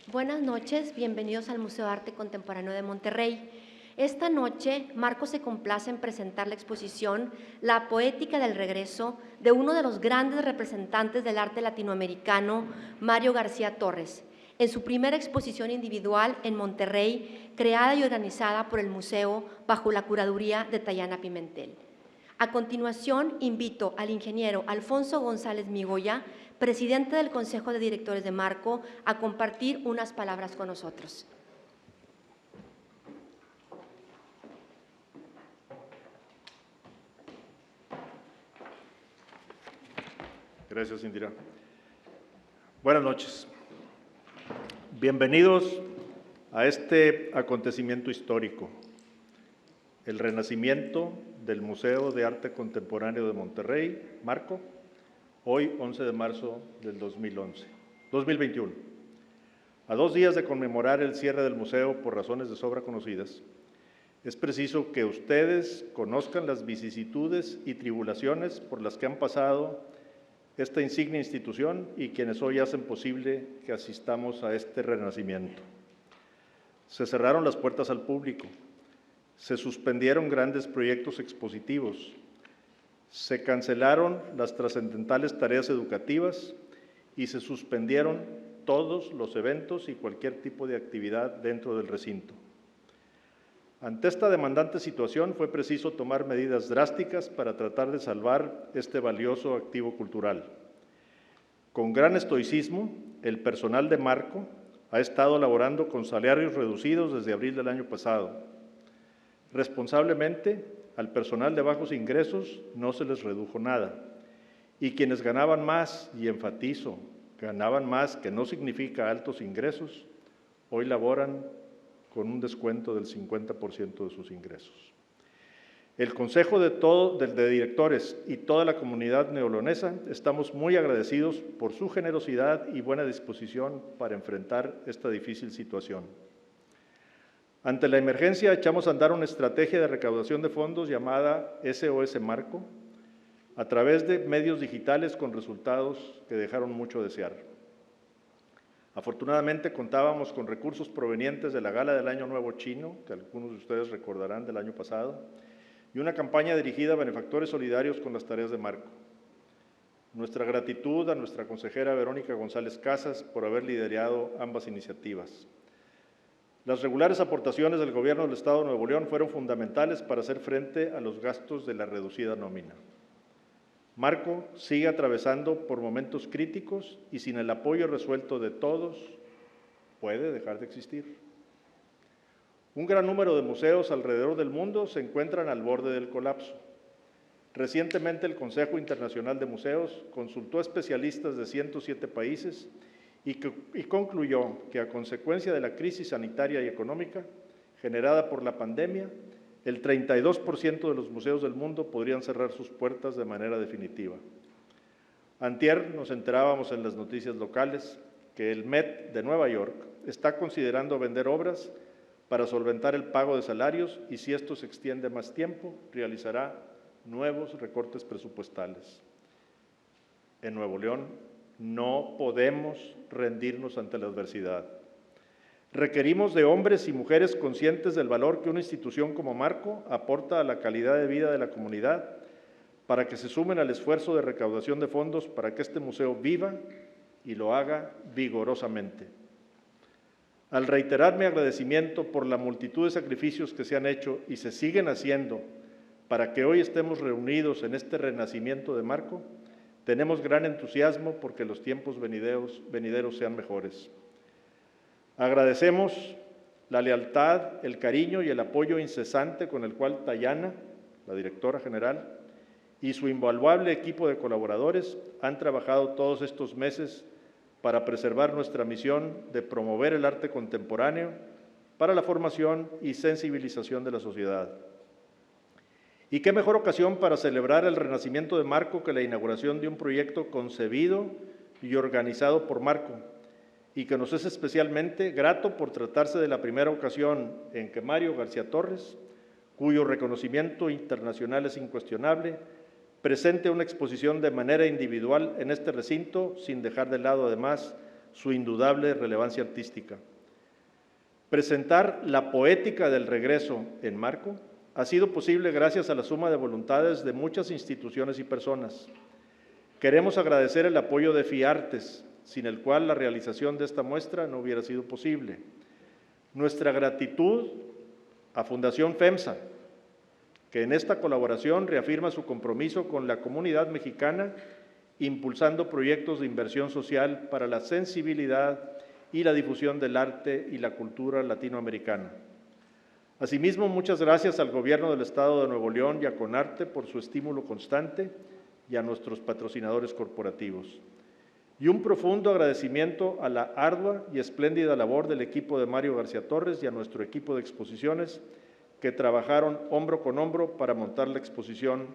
Buenas noches, bienvenidos al Museo de Arte Contemporáneo de Monterrey. Esta noche, Marco se complace en presentar la exposición La poética del regreso de uno de los grandes representantes del arte latinoamericano, Mario García Torres, en su primera exposición individual en Monterrey, creada y organizada por el museo bajo la curaduría de Tayana Pimentel. A continuación, invito al ingeniero Alfonso González Migoya, presidente del Consejo de Directores de Marco, a compartir unas palabras con nosotros. Gracias, Indira. Buenas noches. Bienvenidos a este acontecimiento histórico, el renacimiento del Museo de Arte Contemporáneo de Monterrey, Marco, hoy 11 de marzo del 2021. A 2 días de conmemorar el cierre del museo por razones de sobra conocidas, es preciso que ustedes conozcan las vicisitudes y tribulaciones por las que han pasado esta insigne institución y quienes hoy hacen posible que asistamos a este renacimiento. Se cerraron las puertas al público, se suspendieron grandes proyectos expositivos, se cancelaron las trascendentales tareas educativas y se suspendieron todos los eventos y cualquier tipo de actividad dentro del recinto. Ante esta demandante situación fue preciso tomar medidas drásticas para tratar de salvar este valioso activo cultural. Con gran estoicismo, el personal de Marco ha estado laborando con salarios reducidos desde abril del año pasado. Responsablemente, al personal de bajos ingresos no se les redujo nada, y quienes ganaban más, y enfatizo, ganaban más, que no significa altos ingresos, hoy laboran con un descuento del 50% de sus ingresos. El Consejo de Directores y toda la comunidad neolonesa estamos muy agradecidos por su generosidad y buena disposición para enfrentar esta difícil situación. Ante la emergencia, echamos a andar una estrategia de recaudación de fondos llamada SOS Marco, a través de medios digitales con resultados que dejaron mucho a desear. Afortunadamente, contábamos con recursos provenientes de la Gala del Año Nuevo Chino, que algunos de ustedes recordarán del año pasado, y una campaña dirigida a benefactores solidarios con las tareas de Marco. Nuestra gratitud a nuestra consejera Verónica González Casas por haber liderado ambas iniciativas. Las regulares aportaciones del Gobierno del Estado de Nuevo León fueron fundamentales para hacer frente a los gastos de la reducida nómina. Marco sigue atravesando por momentos críticos y sin el apoyo resuelto de todos, puede dejar de existir. Un gran número de museos alrededor del mundo se encuentran al borde del colapso. Recientemente el Consejo Internacional de Museos consultó a especialistas de 107 países y concluyó que a consecuencia de la crisis sanitaria y económica generada por la pandemia, el 32% de los museos del mundo podrían cerrar sus puertas de manera definitiva. Antier nos enterábamos en las noticias locales que el Met de Nueva York está considerando vender obras para solventar el pago de salarios y, si esto se extiende más tiempo, realizará nuevos recortes presupuestales. En Nuevo León no podemos rendirnos ante la adversidad. Requerimos de hombres y mujeres conscientes del valor que una institución como Marco aporta a la calidad de vida de la comunidad para que se sumen al esfuerzo de recaudación de fondos para que este museo viva y lo haga vigorosamente. Al reiterar mi agradecimiento por la multitud de sacrificios que se han hecho y se siguen haciendo para que hoy estemos reunidos en este renacimiento de Marco, tenemos gran entusiasmo porque los tiempos venideros sean mejores. Agradecemos la lealtad, el cariño y el apoyo incesante con el cual Tayana, la directora general, y su invaluable equipo de colaboradores han trabajado todos estos meses para preservar nuestra misión de promover el arte contemporáneo para la formación y sensibilización de la sociedad. Y qué mejor ocasión para celebrar el renacimiento de Marco que la inauguración de un proyecto concebido y organizado por Marco, y que nos es especialmente grato por tratarse de la primera ocasión en que Mario García Torres, cuyo reconocimiento internacional es incuestionable, presente una exposición de manera individual en este recinto, sin dejar de lado además su indudable relevancia artística. Presentar la poética del regreso en Marco ha sido posible gracias a la suma de voluntades de muchas instituciones y personas. Queremos agradecer el apoyo de FIARTES, sin el cual la realización de esta muestra no hubiera sido posible. Nuestra gratitud a Fundación FEMSA, que en esta colaboración reafirma su compromiso con la comunidad mexicana, impulsando proyectos de inversión social para la sensibilidad y la difusión del arte y la cultura latinoamericana. Asimismo, muchas gracias al Gobierno del Estado de Nuevo León y a CONARTE por su estímulo constante y a nuestros patrocinadores corporativos. Y un profundo agradecimiento a la ardua y espléndida labor del equipo de Mario García Torres y a nuestro equipo de exposiciones que trabajaron hombro con hombro para montar la exposición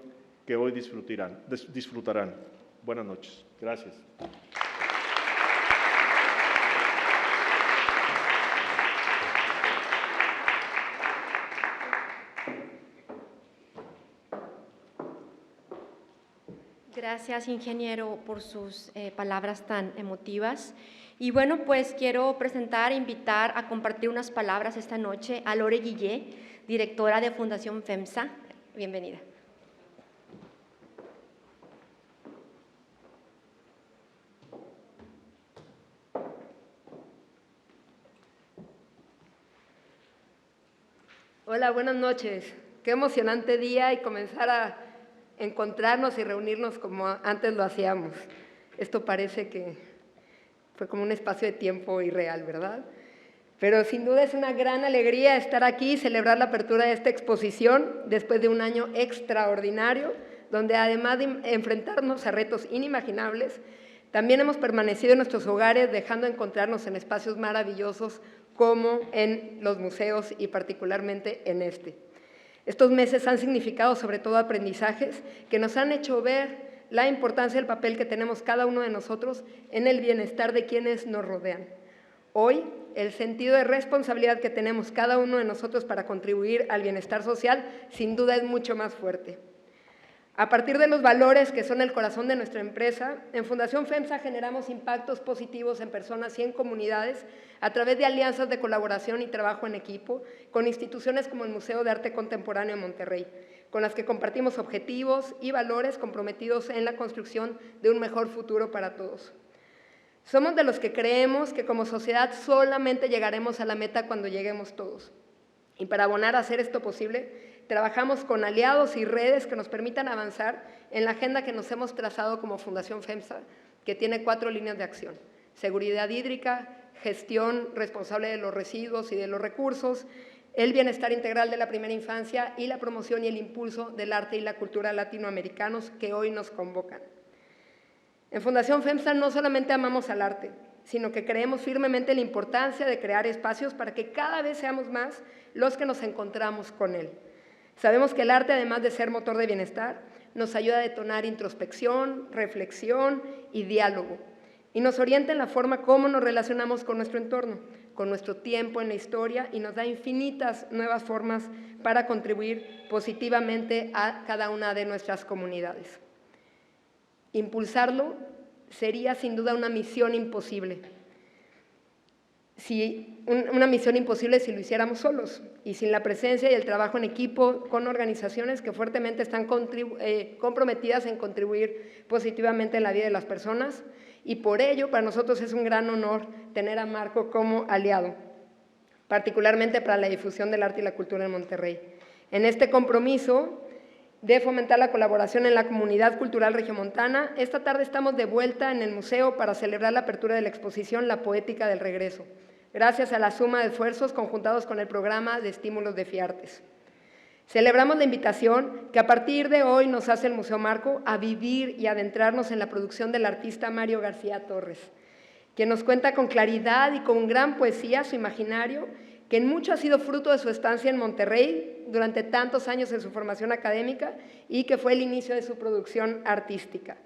que hoy disfrutarán. Buenas noches. Gracias. Gracias, ingeniero, por sus palabras tan emotivas. Y bueno, pues quiero presentar e invitar a compartir unas palabras esta noche a Lore Guillé, directora de Fundación FEMSA. Bienvenida. Hola, buenas noches. Qué emocionante día y comenzar a encontrarnos y reunirnos como antes lo hacíamos. Esto parece que fue como un espacio de tiempo irreal, ¿verdad? Pero sin duda es una gran alegría estar aquí y celebrar la apertura de esta exposición después de un año extraordinario, donde además de enfrentarnos a retos inimaginables, también hemos permanecido en nuestros hogares, dejando encontrarnos en espacios maravillosos como en los museos y particularmente en este. Estos meses han significado sobre todo aprendizajes que nos han hecho ver la importancia del papel que tenemos cada uno de nosotros en el bienestar de quienes nos rodean. Hoy, el sentido de responsabilidad que tenemos cada uno de nosotros para contribuir al bienestar social, sin duda es mucho más fuerte. A partir de los valores que son el corazón de nuestra empresa, en Fundación FEMSA generamos impactos positivos en personas y en comunidades a través de alianzas de colaboración y trabajo en equipo con instituciones como el Museo de Arte Contemporáneo de Monterrey, con las que compartimos objetivos y valores comprometidos en la construcción de un mejor futuro para todos. Somos de los que creemos que como sociedad solamente llegaremos a la meta cuando lleguemos todos. Y para abonar a hacer esto posible, trabajamos con aliados y redes que nos permitan avanzar en la agenda que nos hemos trazado como Fundación FEMSA, que tiene 4 líneas de acción: seguridad hídrica, gestión responsable de los residuos y de los recursos, el bienestar integral de la primera infancia y la promoción y el impulso del arte y la cultura latinoamericanos que hoy nos convocan. En Fundación FEMSA no solamente amamos al arte, sino que creemos firmemente en la importancia de crear espacios para que cada vez seamos más los que nos encontramos con él. Sabemos que el arte, además de ser motor de bienestar, nos ayuda a detonar introspección, reflexión y diálogo, y nos orienta en la forma como nos relacionamos con nuestro entorno, con nuestro tiempo en la historia, y nos da infinitas nuevas formas para contribuir positivamente a cada una de nuestras comunidades. Impulsarlo sería sin duda una misión imposible. Una misión imposible si lo hiciéramos solos y sin la presencia y el trabajo en equipo con organizaciones que fuertemente están comprometidas en contribuir positivamente en la vida de las personas, y por ello para nosotros es un gran honor tener a Marco como aliado, particularmente para la difusión del arte y la cultura en Monterrey. En este compromiso de fomentar la colaboración en la comunidad cultural regiomontana, esta tarde estamos de vuelta en el museo para celebrar la apertura de la exposición La Poética del Regreso, gracias a la suma de esfuerzos conjuntados con el programa de estímulos de FIARTES. Celebramos la invitación que a partir de hoy nos hace el Museo Marco a vivir y adentrarnos en la producción del artista Mario García Torres, quien nos cuenta con claridad y con gran poesía su imaginario, que en mucho ha sido fruto de su estancia en Monterrey durante tantos años en su formación académica y que fue el inicio de su producción artística.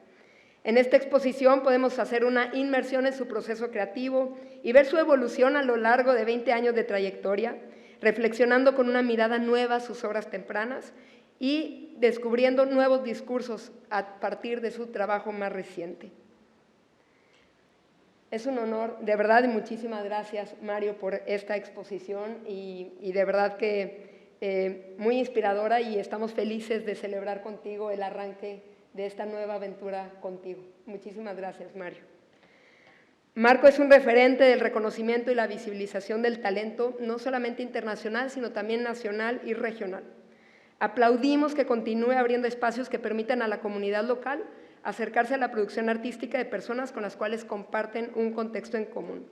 En esta exposición podemos hacer una inmersión en su proceso creativo y ver su evolución a lo largo de 20 años de trayectoria, reflexionando con una mirada nueva sus obras tempranas y descubriendo nuevos discursos a partir de su trabajo más reciente. Es un honor, de verdad, y muchísimas gracias, Mario, por esta exposición y de verdad que muy inspiradora, y estamos felices de celebrar contigo el arranque de esta nueva aventura contigo. Muchísimas gracias, Mario. Marco es un referente del reconocimiento y la visibilización del talento, no solamente internacional, sino también nacional y regional. Aplaudimos que continúe abriendo espacios que permitan a la comunidad local acercarse a la producción artística de personas con las cuales comparten un contexto en común.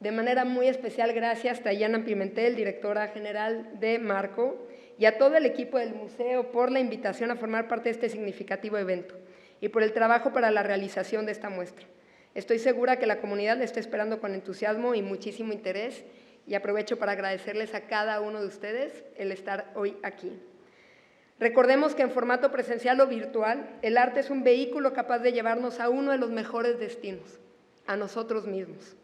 De manera muy especial, gracias a Tayana Pimentel, directora general de Marco, y a todo el equipo del museo por la invitación a formar parte de este significativo evento y por el trabajo para la realización de esta muestra. Estoy segura que la comunidad la está esperando con entusiasmo y muchísimo interés, y aprovecho para agradecerles a cada uno de ustedes el estar hoy aquí. Recordemos que en formato presencial o virtual, el arte es un vehículo capaz de llevarnos a uno de los mejores destinos, a nosotros mismos.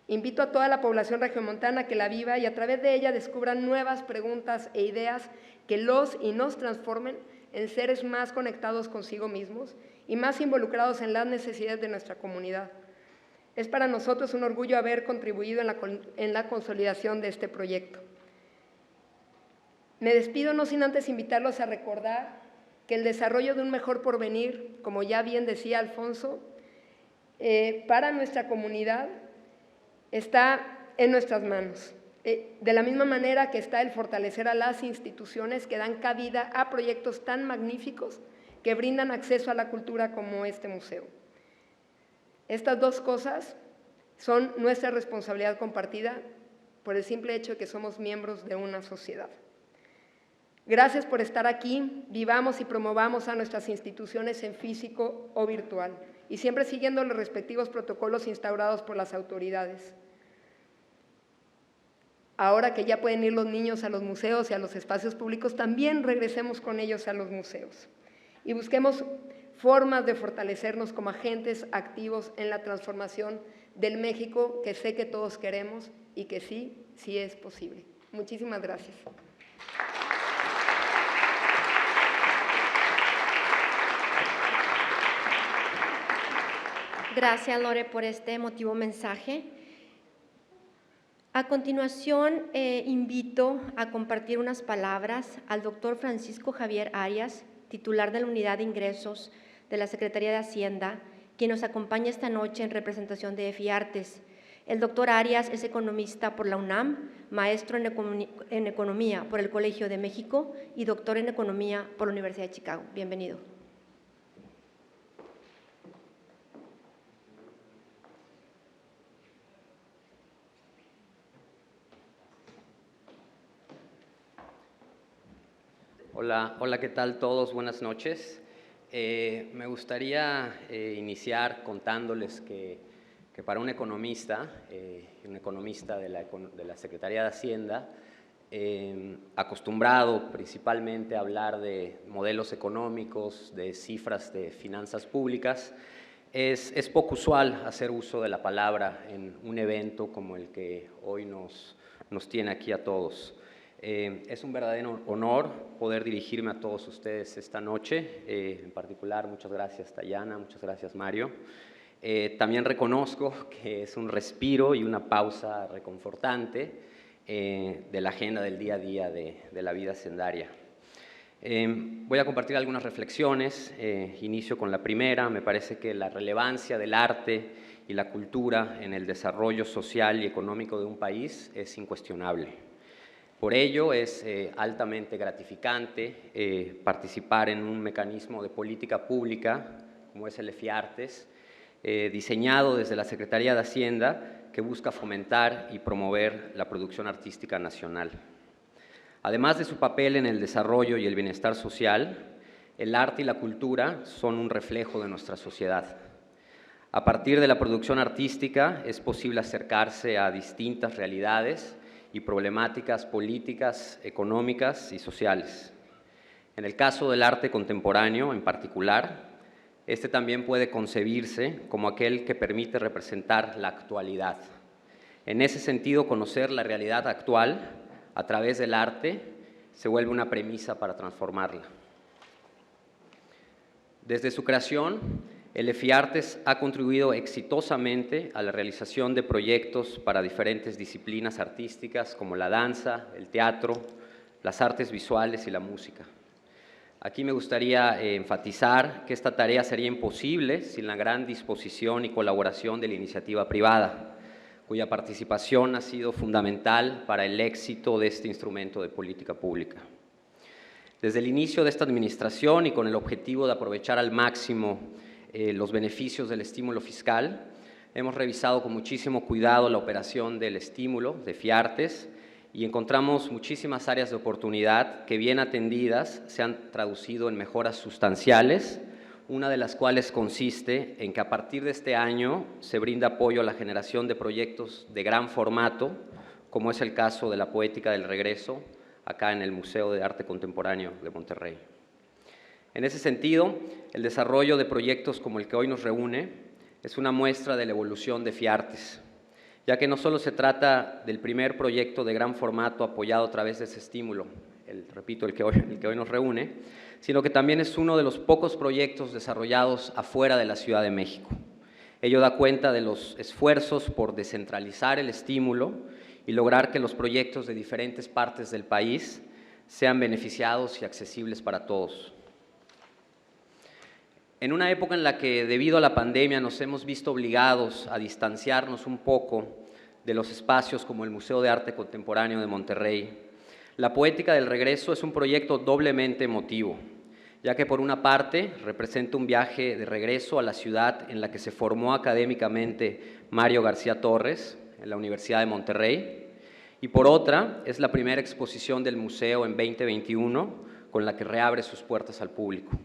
Invito a toda la población regiomontana a que la viva y a través de ella descubran nuevas preguntas e ideas que los y nos transformen en seres más conectados consigo mismos y más involucrados en las necesidades de nuestra comunidad. Es para nosotros un orgullo haber contribuido en la consolidación de este proyecto. Me despido no sin antes invitarlos a recordar que el desarrollo de un mejor porvenir, como ya bien decía Alfonso, para nuestra comunidad está en nuestras manos. De la misma manera que está el fortalecer a las instituciones que dan cabida a proyectos tan magníficos que brindan acceso a la cultura como este museo. Estas dos cosas son nuestra responsabilidad compartida por el simple hecho de que somos miembros de una sociedad. Gracias por estar aquí, vivamos y promovamos a nuestras instituciones en físico o virtual, y siempre siguiendo los respectivos protocolos instaurados por las autoridades. Ahora que ya pueden ir los niños a los museos y a los espacios públicos, también regresemos con ellos a los museos y busquemos formas de fortalecernos como agentes activos en la transformación del México que sé que todos queremos y que sí es posible. Muchísimas gracias. Gracias, Lore, por este emotivo mensaje. A continuación, invito a compartir unas palabras al doctor Francisco Javier Arias, titular de la Unidad de Ingresos de la Secretaría de Hacienda, quien nos acompaña esta noche en representación de EFI Artes. El doctor Arias es economista por la UNAM, maestro en Economía por el Colegio de México y doctor en Economía por la Universidad de Chicago. Bienvenido. Hola, ¿qué tal todos? Buenas noches. Me gustaría iniciar contándoles que para un economista de la Secretaría de Hacienda, acostumbrado principalmente a hablar de modelos económicos, de cifras de finanzas públicas, es poco usual hacer uso de la palabra en un evento como el que hoy nos tiene aquí a todos. Es un verdadero honor poder dirigirme a todos ustedes esta noche. En particular, muchas gracias, Tayana, muchas gracias, Mario. También reconozco que es un respiro y una pausa reconfortante de la agenda del día a día de la vida hacendaria. Voy a compartir algunas reflexiones. Inicio con la primera. Me parece que la relevancia del arte y la cultura en el desarrollo social y económico de un país es incuestionable. Por ello, es altamente gratificante participar en un mecanismo de política pública como es el EFI Artes, diseñado desde la Secretaría de Hacienda, que busca fomentar y promover la producción artística nacional. Además de su papel en el desarrollo y el bienestar social, el arte y la cultura son un reflejo de nuestra sociedad. A partir de la producción artística es posible acercarse a distintas realidades y problemáticas políticas, económicas y sociales. En el caso del arte contemporáneo, en particular, este también puede concebirse como aquel que permite representar la actualidad. En ese sentido, conocer la realidad actual a través del arte se vuelve una premisa para transformarla. Desde su creación, el EFIARTES ha contribuido exitosamente a la realización de proyectos para diferentes disciplinas artísticas como la danza, el teatro, las artes visuales y la música. Aquí me gustaría enfatizar que esta tarea sería imposible sin la gran disposición y colaboración de la iniciativa privada, cuya participación ha sido fundamental para el éxito de este instrumento de política pública. Desde el inicio de esta administración y con el objetivo de aprovechar al máximo los beneficios del estímulo fiscal, hemos revisado con muchísimo cuidado la operación del estímulo de FIARTES y encontramos muchísimas áreas de oportunidad que, bien atendidas, se han traducido en mejoras sustanciales, una de las cuales consiste en que a partir de este año se brinda apoyo a la generación de proyectos de gran formato, como es el caso de la Poética del Regreso, acá en el Museo de Arte Contemporáneo de Monterrey. En ese sentido, el desarrollo de proyectos como el que hoy nos reúne es una muestra de la evolución de FIARTES, ya que no solo se trata del primer proyecto de gran formato apoyado a través de ese estímulo, el que hoy nos reúne, sino que también es uno de los pocos proyectos desarrollados afuera de la Ciudad de México. Ello da cuenta de los esfuerzos por descentralizar el estímulo y lograr que los proyectos de diferentes partes del país sean beneficiados y accesibles para todos. En una época en la que, debido a la pandemia, nos hemos visto obligados a distanciarnos un poco de los espacios como el Museo de Arte Contemporáneo de Monterrey, la Poética del Regreso es un proyecto doblemente emotivo, ya que por una parte representa un viaje de regreso a la ciudad en la que se formó académicamente Mario García Torres, en la Universidad de Monterrey, y por otra es la primera exposición del museo en 2021 con la que reabre sus puertas al público.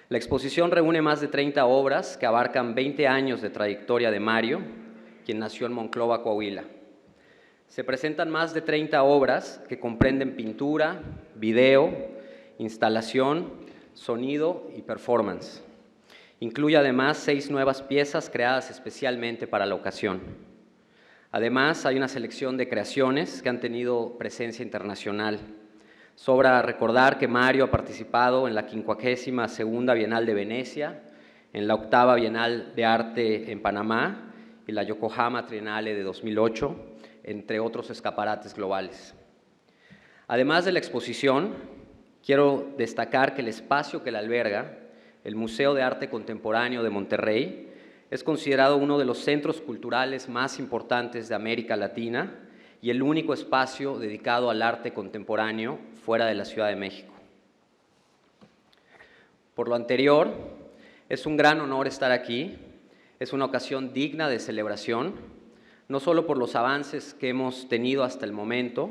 La exposición reúne más de 30 obras que abarcan 20 años de trayectoria de Mario, quien nació en Monclova, Coahuila. Se presentan más de 30 obras que comprenden pintura, video, instalación, sonido y performance. Incluye además 6 nuevas piezas creadas especialmente para la ocasión. Además, hay una selección de creaciones que han tenido presencia internacional. Sobra recordar que Mario ha participado en la 52ª Bienal de Venecia, en la 8ª Bienal de Arte en Panamá y la Yokohama Triennale de 2008, entre otros escaparates globales. Además de la exposición, quiero destacar que el espacio que la alberga, el Museo de Arte Contemporáneo de Monterrey, es considerado uno de los centros culturales más importantes de América Latina y el único espacio dedicado al arte contemporáneo fuera de la Ciudad de México. Por lo anterior, es un gran honor estar aquí, es una ocasión digna de celebración, no solo por los avances que hemos tenido hasta el momento,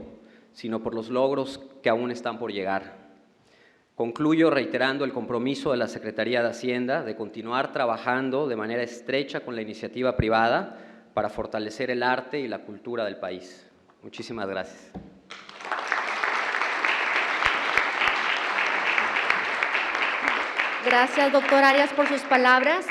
sino por los logros que aún están por llegar. Concluyo reiterando el compromiso de la Secretaría de Hacienda de continuar trabajando de manera estrecha con la iniciativa privada para fortalecer el arte y la cultura del país. Muchísimas gracias. Gracias, doctor Arias, por sus palabras.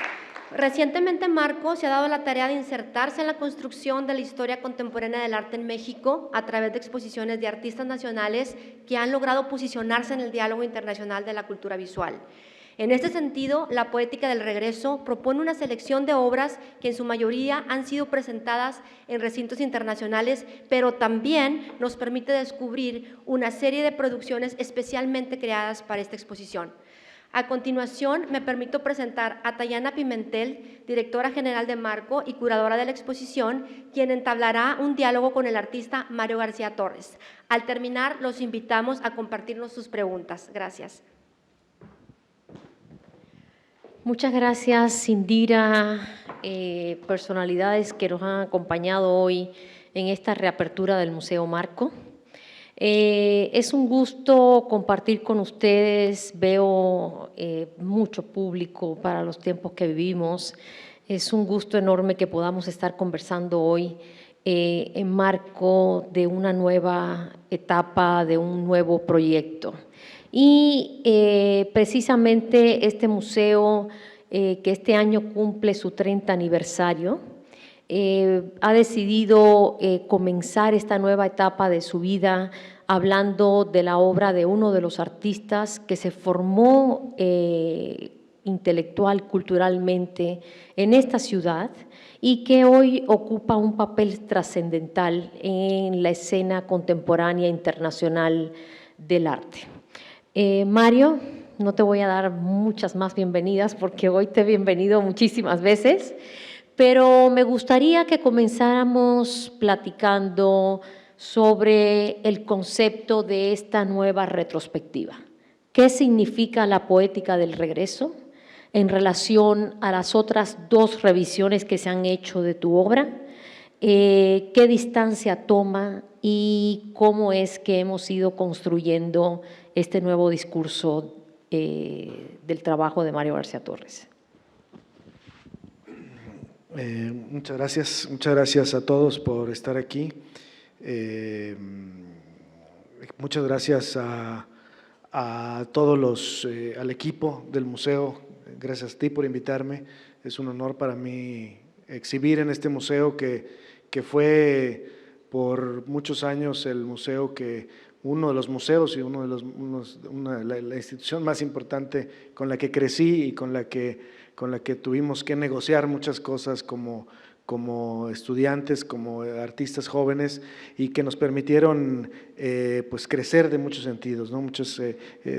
Recientemente, Marco se ha dado la tarea de insertarse en la construcción de la historia contemporánea del arte en México a través de exposiciones de artistas nacionales que han logrado posicionarse en el diálogo internacional de la cultura visual. En este sentido, la Poética del Regreso propone una selección de obras que en su mayoría han sido presentadas en recintos internacionales, pero también nos permite descubrir una serie de producciones especialmente creadas para esta exposición. A continuación, me permito presentar a Tayana Pimentel, directora general de Marco y curadora de la exposición, quien entablará un diálogo con el artista Mario García Torres. Al terminar, los invitamos a compartirnos sus preguntas. Gracias. Muchas gracias, Indira, personalidades que nos han acompañado hoy en esta reapertura del Museo Marco. Es un gusto compartir con ustedes, veo mucho público para los tiempos que vivimos. Es un gusto enorme que podamos estar conversando hoy en marco de una nueva etapa, de un nuevo proyecto. Y precisamente este museo, que este año cumple su 30 aniversario, ha decidido comenzar esta nueva etapa de su vida hablando de la obra de uno de los artistas que se formó intelectual, culturalmente en esta ciudad y que hoy ocupa un papel trascendental en la escena contemporánea internacional del arte. Mario, no te voy a dar muchas más bienvenidas porque hoy te he bienvenido muchísimas veces, pero me gustaría que comenzáramos platicando sobre el concepto de esta nueva retrospectiva. ¿Qué significa la poética del regreso en relación a las otras dos revisiones que se han hecho de tu obra? ¿Qué distancia toma y cómo es que hemos ido construyendo este nuevo discurso del trabajo de Mario García Torres? Muchas gracias a todos por estar aquí. Muchas gracias a todos al equipo del museo. Gracias a ti por invitarme. Es un honor para mí exhibir en este museo que fue por muchos años el museo uno de los museos y la institución más importante con la que crecí y con la que tuvimos que negociar muchas cosas como estudiantes, como artistas jóvenes, y que nos permitieron pues crecer de muchos sentidos, ¿no?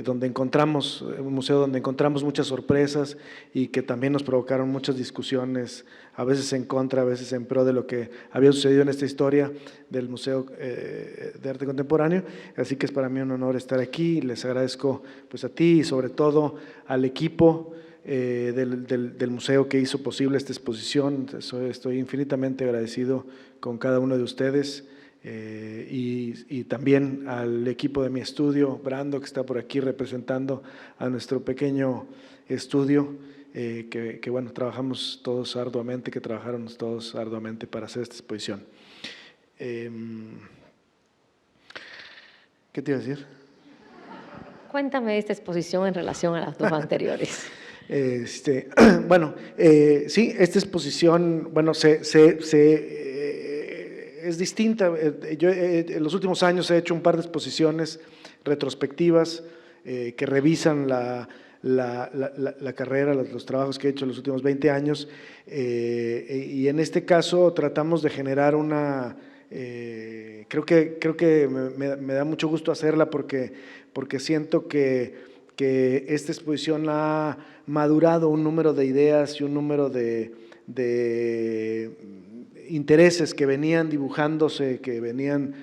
Donde encontramos, un museo donde encontramos muchas sorpresas y que también nos provocaron muchas discusiones, a veces en contra, a veces en pro de lo que había sucedido en esta historia del Museo de Arte Contemporáneo. Así que es para mí un honor estar aquí. Les agradezco pues a ti y sobre todo al equipo del museo que hizo posible esta exposición. Estoy infinitamente agradecido con cada uno de ustedes y también al equipo de mi estudio, Brando, que está por aquí representando a nuestro pequeño estudio, que bueno, trabajaron todos arduamente para hacer esta exposición. ¿Qué te iba a decir? Cuéntame de esta exposición en relación a las dos anteriores. Bueno, sí, esta exposición, bueno, es distinta. Yo en los últimos años he hecho un par de exposiciones retrospectivas que revisan la carrera, los trabajos que he hecho en los últimos 20 años, y en este caso tratamos de generar creo que me da mucho gusto hacerla porque siento que esta exposición ha madurado un número de ideas y un número de intereses que venían dibujándose, que venían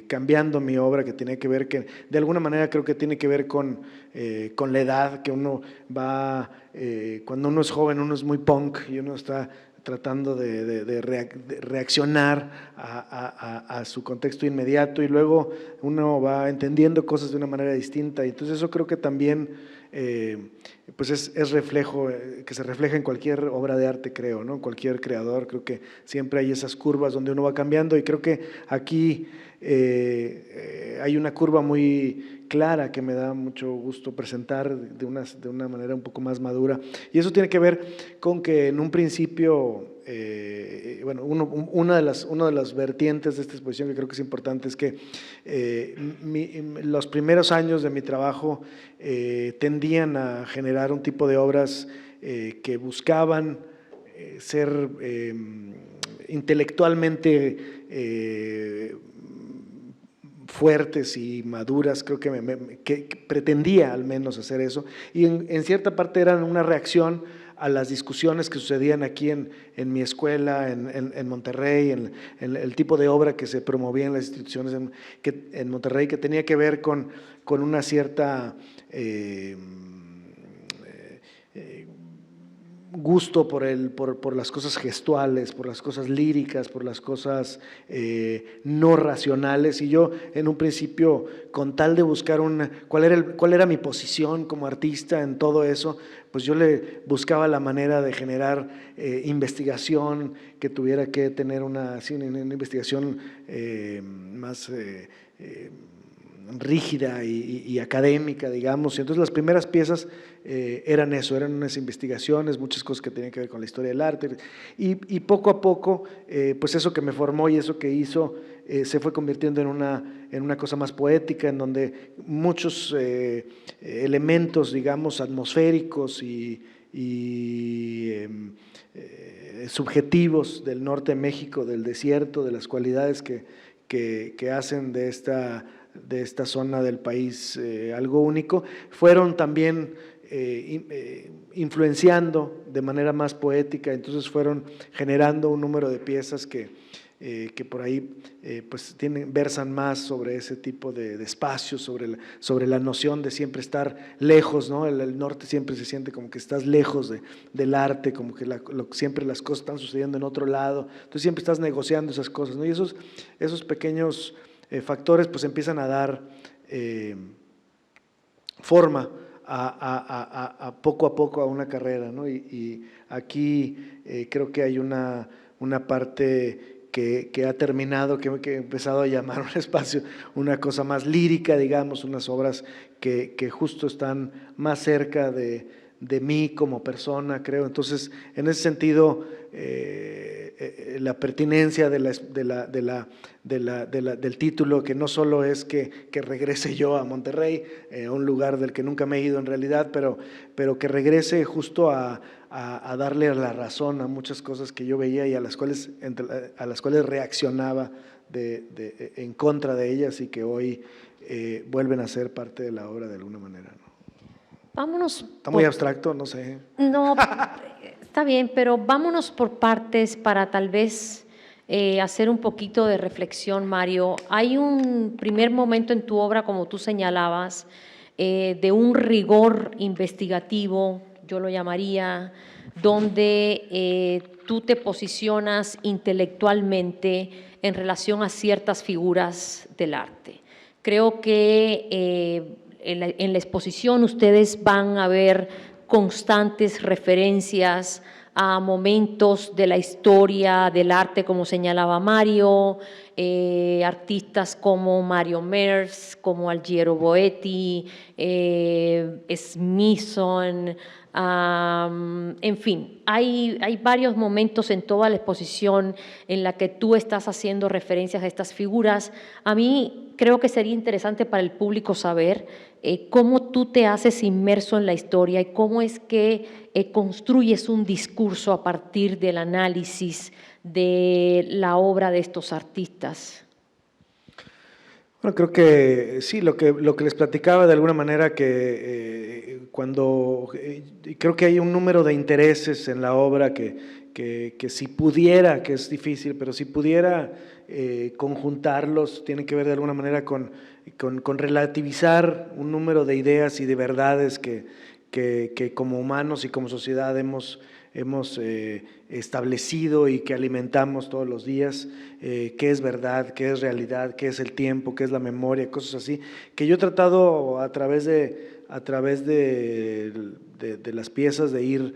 cambiando mi obra, que tiene que ver, que de alguna manera creo que tiene que ver con la edad, que uno va, cuando uno es joven, uno es muy punk y uno está tratando de reaccionar a su contexto inmediato, y luego uno va entendiendo cosas de una manera distinta, y entonces eso creo que también pues es reflejo, que se refleja en cualquier obra de arte, creo, ¿no? Cualquier creador, creo que siempre hay esas curvas donde uno va cambiando, y creo que aquí hay una curva muy clara que me da mucho gusto presentar de una manera un poco más madura, y eso tiene que ver con que en un principio, bueno, una de las vertientes de esta exposición que creo que es importante es que los primeros años de mi trabajo tendían a generar un tipo de obras que buscaban ser intelectualmente fuertes y maduras. Creo que pretendía al menos hacer eso, y en cierta parte eran una reacción a las discusiones que sucedían aquí en mi escuela, en Monterrey, en el tipo de obra que se promovía en las instituciones en Monterrey, que tenía que ver con una cierta gusto por las cosas gestuales, por las cosas líricas, por las cosas no racionales, y yo en un principio, con tal de buscar cuál era mi posición como artista en todo eso, pues yo le buscaba la manera de generar investigación que tuviera que tener una investigación más rígida y académica, digamos, y entonces las primeras piezas eran eso, eran unas investigaciones, muchas cosas que tenían que ver con la historia del arte, y poco a poco, pues eso que me formó y eso que hizo, se fue convirtiendo en una cosa más poética, en donde muchos elementos, digamos, atmosféricos y subjetivos del norte de México, del desierto, de las cualidades que hacen de esta zona del país algo único, fueron también influenciando de manera más poética, entonces fueron generando un número de piezas que por ahí pues versan más sobre ese tipo de espacios, sobre la noción de siempre estar lejos, ¿no? El norte siempre se siente como que estás lejos del arte, como que siempre las cosas están sucediendo en otro lado, entonces siempre estás negociando esas cosas, ¿no? Y esos pequeños factores pues empiezan a dar forma a poco a una carrera, ¿no? Y aquí creo que hay una parte que ha terminado, que he empezado a llamar un espacio, una cosa más lírica, digamos, unas obras que justo están más cerca de mí como persona, creo. Entonces, en ese sentido, la pertinencia del título, que no solo es que regrese yo a Monterrey, a un lugar del que nunca me he ido en realidad, pero que regrese justo a darle la razón a muchas cosas que yo veía y a las cuales reaccionaba en contra de ellas y que hoy vuelven a ser parte de la obra de alguna manera, ¿no? Vámonos. Está muy abstracto, no sé. No, está bien, pero vámonos por partes para tal vez hacer un poquito de reflexión, Mario. Hay un primer momento en tu obra, como tú señalabas, de un rigor investigativo, yo lo llamaría, donde tú te posicionas intelectualmente en relación a ciertas figuras del arte. Creo que en la exposición ustedes van a ver constantes referencias a momentos de la historia del arte, como señalaba Mario, artistas como Mario Merz, como Algiero Boetti, Smithson, en fin, hay varios momentos en toda la exposición en la que tú estás haciendo referencias a estas figuras. A mí creo que sería interesante para el público saber cómo tú te haces inmerso en la historia y cómo es que construyes un discurso a partir del análisis de la obra de estos artistas. Bueno, creo que sí, lo que les platicaba de alguna manera que creo que hay un número de intereses en la obra que si pudiera, que es difícil, pero si pudiera conjuntarlos, tiene que ver de alguna manera con relativizar un número de ideas y de verdades que como humanos y como sociedad hemos establecido y que alimentamos todos los días, qué es verdad, qué es realidad, qué es el tiempo, qué es la memoria, cosas así, que yo he tratado a través de las piezas de ir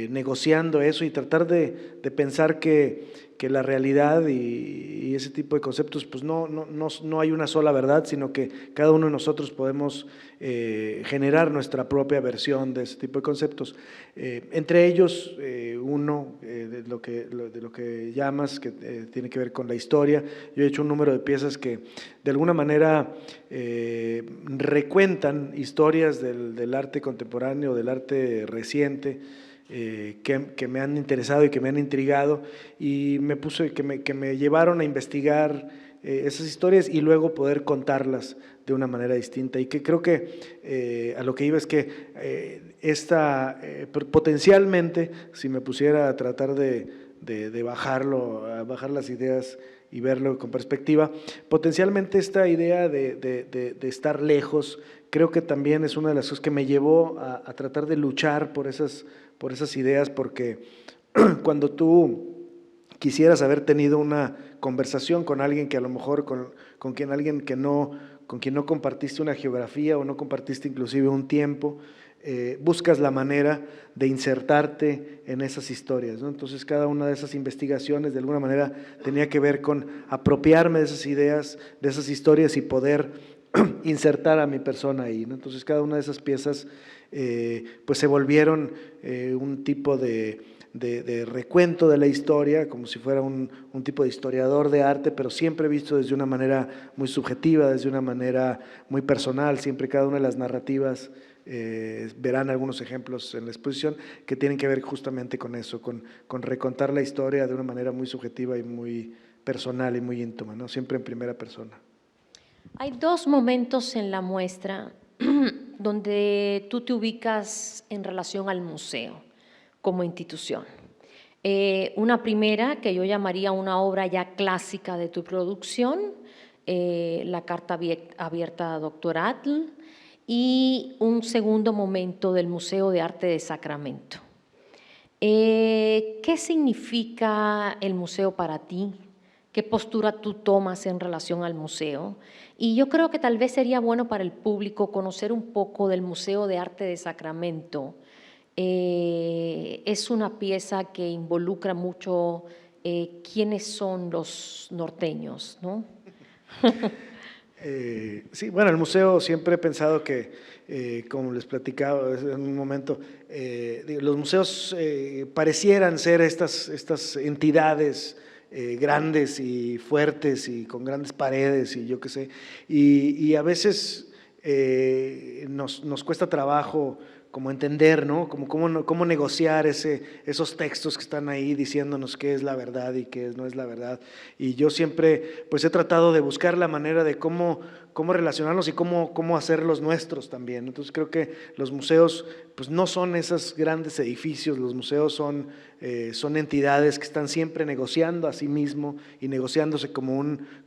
negociando eso y tratar de pensar que la realidad y ese tipo de conceptos, pues no hay una sola verdad, sino que cada uno de nosotros podemos generar nuestra propia versión de ese tipo de conceptos. Entre ellos, uno de lo que llamas, que tiene que ver con la historia. Yo he hecho un número de piezas que de alguna manera recuentan historias del arte contemporáneo, del arte reciente, que me han interesado y que me han intrigado, y que me llevaron a investigar esas historias y luego poder contarlas de una manera distinta, y que creo que a lo que iba es que potencialmente, si me pusiera a tratar de bajar las ideas y verlo con perspectiva, potencialmente esta idea de estar lejos, creo que también es una de las cosas que me llevó a tratar de luchar por esas ideas, porque cuando tú quisieras haber tenido una conversación con alguien que a lo mejor con quien no compartiste una geografía o no compartiste inclusive un tiempo, buscas la manera de insertarte en esas historias, ¿no? Entonces cada una de esas investigaciones de alguna manera tenía que ver con apropiarme de esas ideas, de esas historias, y poder insertar a mi persona ahí, ¿no? Entonces cada una de esas piezas pues se volvieron un tipo de recuento de la historia, como si fuera un tipo de historiador de arte, pero siempre visto desde una manera muy subjetiva, desde una manera muy personal. Siempre cada una de las narrativas, verán algunos ejemplos en la exposición, que tienen que ver justamente con eso, con recontar la historia de una manera muy subjetiva y muy personal y muy íntima, ¿no? Siempre en primera persona. Hay dos momentos en la muestra donde tú te ubicas en relación al museo como institución. Una primera que yo llamaría una obra ya clásica de tu producción, la carta abierta doctoral, y un segundo momento del Museo de Arte de Sacramento. ¿Qué significa el museo para ti? ¿Qué postura tú tomas en relación al museo? Y yo creo que tal vez sería bueno para el público conocer un poco del Museo de Arte de Sacramento. Es una pieza que involucra mucho quiénes son los norteños, ¿no? Sí, bueno, el museo siempre he pensado que, como les platicaba en un momento, los museos parecieran ser estas entidades grandes y fuertes y con grandes paredes y yo qué sé, y a veces nos cuesta trabajo como entender, ¿no? Cómo negociar esos textos que están ahí diciéndonos qué es la verdad y qué no es la verdad. Y yo siempre pues he tratado de buscar la manera de cómo relacionarnos y cómo hacerlos nuestros también. Entonces creo que los museos pues no son esos grandes edificios, los museos son entidades que están siempre negociando a sí mismo y negociándose como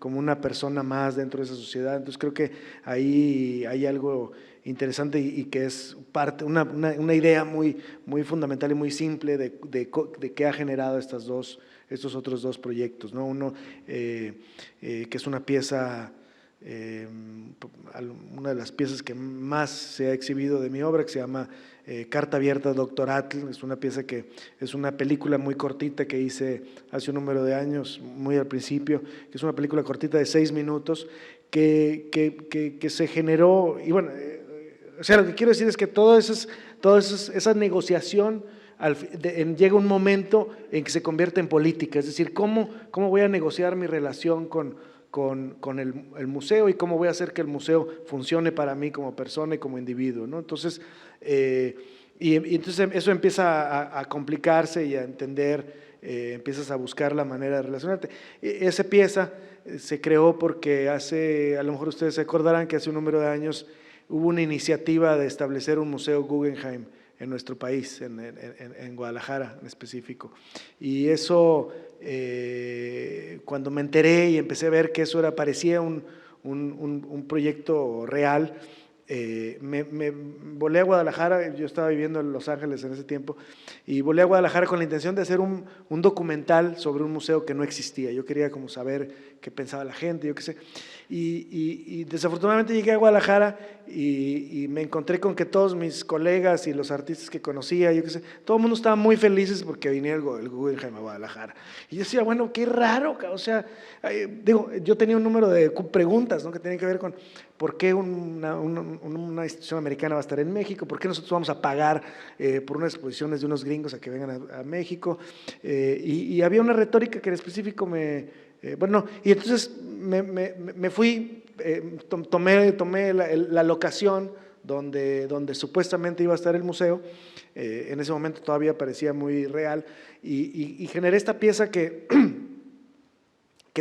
una persona más dentro de esa sociedad. Entonces creo que ahí hay algo interesante y que es una idea muy fundamental y muy simple de qué ha generado estos otros dos proyectos, ¿no? Uno que es una pieza, una de las piezas que más se ha exhibido de mi obra, que se llama Carta Abierta Doctoral. Es una pieza que es una película muy cortita que hice hace un número de años, muy al principio, que es una película cortita de 6 minutos que se generó, y bueno, o sea, lo que quiero decir es que toda esa negociación llega un momento en que se convierte en política, es decir, cómo voy a negociar mi relación con el museo y cómo voy a hacer que el museo funcione para mí como persona y como individuo, ¿no? Entonces, entonces eso empieza a complicarse y a entender, empiezas a buscar la manera de relacionarte. Esa pieza se creó porque a lo mejor ustedes se acordarán que hace un número de años hubo una iniciativa de establecer un museo Guggenheim en nuestro país, en Guadalajara en específico. Y eso, cuando me enteré y empecé a ver que eso parecía un proyecto real, me volé a Guadalajara. Yo estaba viviendo en Los Ángeles en ese tiempo, y volé a Guadalajara con la intención de hacer un documental sobre un museo que no existía. Yo quería como saber qué pensaba la gente, yo qué sé. Y desafortunadamente llegué a Guadalajara y me encontré con que todos mis colegas y los artistas que conocía, yo qué sé, todo el mundo estaba muy felices porque venía el Guggenheim a Guadalajara. Y yo decía, bueno, qué raro, o sea, digo, yo tenía un número de preguntas, ¿no?, que tenían que ver con por qué una institución americana va a estar en México, por qué nosotros vamos a pagar por unas exposiciones de unos gringos a que vengan a México, y había una retórica que en específico bueno, y entonces me fui, tomé la locación donde supuestamente iba a estar el museo. En ese momento todavía parecía muy real, y generé esta pieza que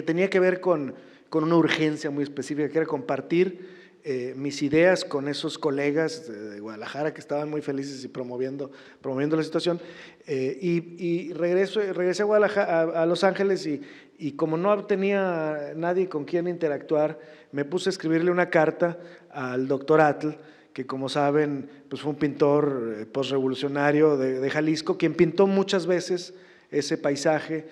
tenía que ver con una urgencia muy específica, que era compartir mis ideas con esos colegas de Guadalajara que estaban muy felices y promoviendo la situación, y regresé a Guadalajara, a Los Ángeles, y como no tenía nadie con quien interactuar, me puse a escribirle una carta al doctor Atl, que como saben pues fue un pintor postrevolucionario de Jalisco, quien pintó muchas veces ese paisaje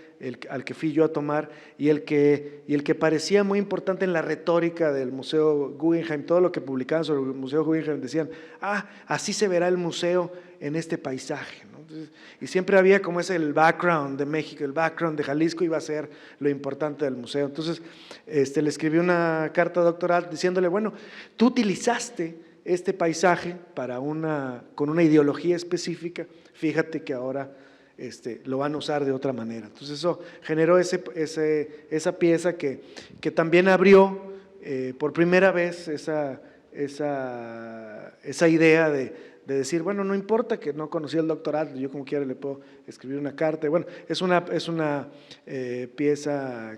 al que fui yo a tomar, y el que parecía muy importante en la retórica del Museo Guggenheim. Todo lo que publicaban sobre el Museo Guggenheim decían, así se verá el museo en este paisaje, ¿no? Entonces, y siempre había como ese el background de México, el background de Jalisco iba a ser lo importante del museo. Entonces, le escribí una carta doctoral diciéndole, bueno, tú utilizaste este paisaje con una ideología específica, fíjate que ahora lo van a usar de otra manera. Entonces eso generó esa pieza que también abrió por primera vez esa idea de decir, bueno, no importa que no conocía el doctorado, yo como quiera le puedo escribir una carta. Bueno, es una pieza,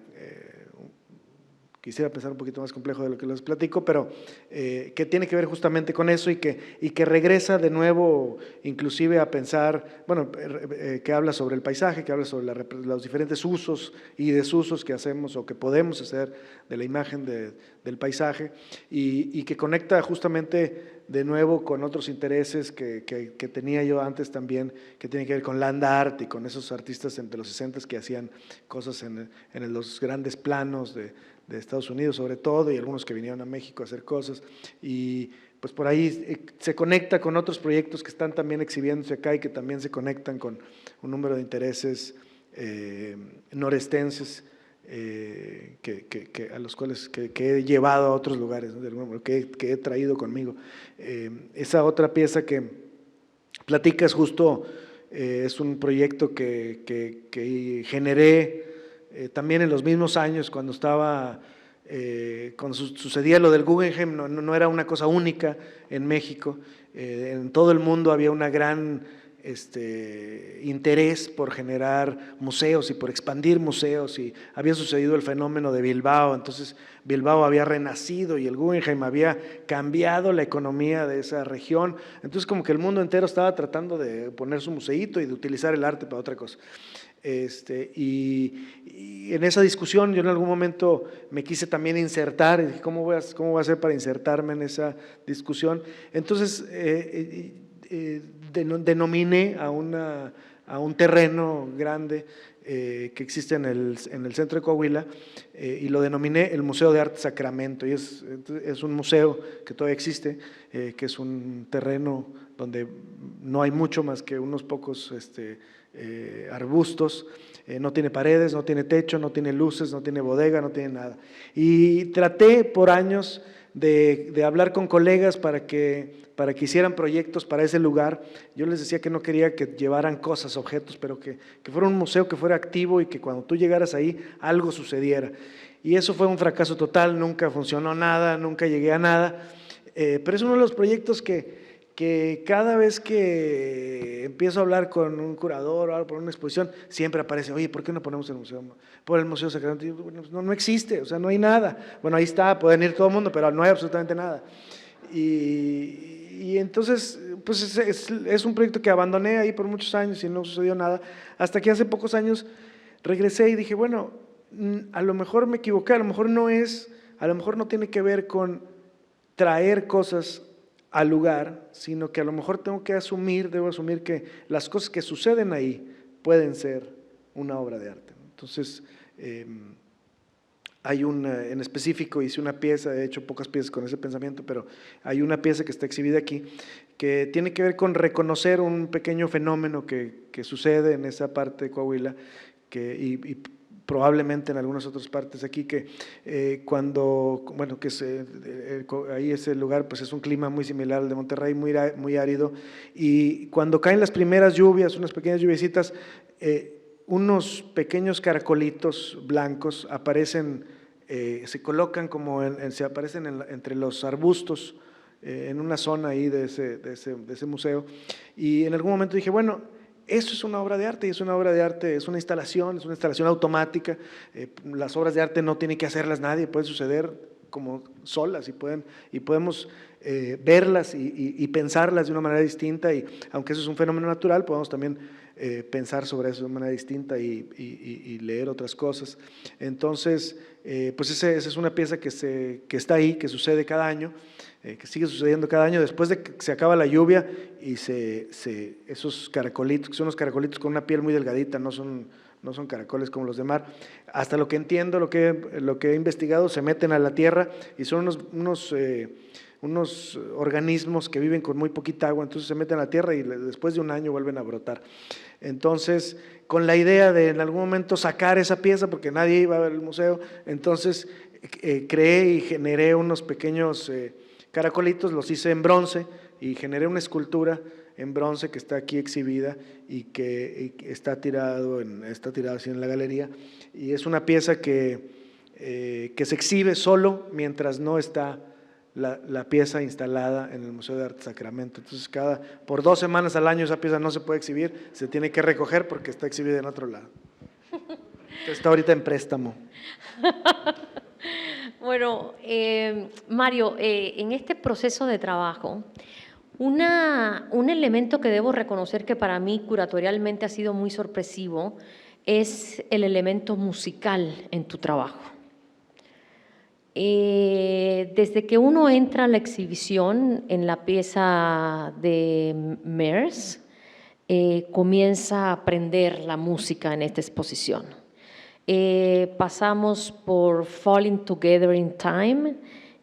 quisiera pensar un poquito más complejo de lo que les platico, pero que tiene que ver justamente con eso y que regresa de nuevo inclusive a pensar, bueno, que habla sobre el paisaje, que habla sobre los diferentes usos y desusos que hacemos o que podemos hacer de la imagen del paisaje y que conecta justamente de nuevo con otros intereses que tenía yo antes también, que tienen que ver con land art y con esos artistas de los 60 que hacían cosas en los grandes planos de Estados Unidos sobre todo, y algunos que vinieron a México a hacer cosas, y pues por ahí se conecta con otros proyectos que están también exhibiéndose acá y que también se conectan con un número de intereses norestenses a los cuales que he llevado a otros lugares, ¿no? que he traído conmigo. Esa otra pieza que platicas justo es un proyecto que generé también en los mismos años cuando sucedía lo del Guggenheim. No era una cosa única en México, en todo el mundo había una gran interés por generar museos y por expandir museos, y había sucedido el fenómeno de Bilbao. Entonces Bilbao había renacido y el Guggenheim había cambiado la economía de esa región. Entonces como que el mundo entero estaba tratando de poner su museíto y de utilizar el arte para otra cosa. Y en esa discusión yo en algún momento me quise también insertar y dije, ¿cómo voy a hacer para insertarme en esa discusión? Entonces denominé a un terreno grande que existe en el centro de Coahuila y lo denominé el Museo de Arte Sacramento, y es un museo que todavía existe, que es un terreno donde no hay mucho más que unos pocos arbustos, no tiene paredes, no tiene techo, no tiene luces, no tiene bodega, no tiene nada. Y traté por años de hablar con colegas para que hicieran proyectos para ese lugar. Yo les decía que no quería que llevaran cosas, objetos, pero que fuera un museo que fuera activo y que cuando tú llegaras ahí algo sucediera. Y eso fue un fracaso total, nunca funcionó nada, nunca llegué a nada, pero es uno de los proyectos que cada vez que empiezo a hablar con un curador o algo por una exposición, siempre aparece, oye, ¿por qué no ponemos el museo? Por el Museo Sacramento. No existe, o sea, no hay nada. Bueno, ahí está, pueden ir todo el mundo, pero no hay absolutamente nada. Y entonces, pues es un proyecto que abandoné ahí por muchos años y no sucedió nada, hasta que hace pocos años regresé y dije, bueno, a lo mejor me equivoqué, a lo mejor no tiene que ver con traer cosas al lugar, sino que a lo mejor debo asumir que las cosas que suceden ahí pueden ser una obra de arte. Entonces, hay en específico hice una pieza, he hecho pocas piezas con ese pensamiento, pero hay una pieza que está exhibida aquí que tiene que ver con reconocer un pequeño fenómeno que sucede en esa parte de Coahuila y probablemente en algunas otras partes aquí, que ahí ese lugar pues es un clima muy similar al de Monterrey, muy árido, y cuando caen las primeras lluvias, unas pequeñas lluviecitas, unos pequeños caracolitos blancos aparecen, se colocan se aparecen entre los arbustos, en una zona ahí de ese museo, y en algún momento dije, bueno, eso es una obra de arte, y es una obra de arte, es una instalación automática. Las obras de arte no tiene que hacerlas nadie, pueden suceder como solas y podemos verlas y pensarlas de una manera distinta, y aunque eso es un fenómeno natural, podemos también pensar sobre eso de una manera distinta y leer otras cosas. Entonces, pues esa es una pieza que está ahí, que sucede cada año, que sigue sucediendo cada año después de que se acaba la lluvia y esos caracolitos, que son unos caracolitos con una piel muy delgadita, no son no son caracoles como los de mar. Hasta lo que entiendo, lo que he investigado, se meten a la tierra y son unos organismos que viven con muy poquita agua, entonces se meten a la tierra y después de un año vuelven a brotar. Entonces, con la idea de en algún momento sacar esa pieza, porque nadie iba a ver el museo, entonces creé y generé unos pequeños caracolitos, los hice en bronce y generé una escultura en bronce que está aquí exhibida y que está tirado así en la galería, y es una pieza que se exhibe solo mientras no está la pieza instalada en el Museo de Arte Sacramento. Entonces, por 2 semanas al año esa pieza no se puede exhibir, se tiene que recoger porque está exhibida en otro lado. Entonces, está ahorita en préstamo. Bueno, Mario, en este proceso de trabajo, un elemento que debo reconocer que para mí curatorialmente ha sido muy sorpresivo es el elemento musical en tu trabajo. Desde que uno entra a la exhibición en la pieza de Mers, comienza a aprender la música en esta exposición. Pasamos por Falling Together in Time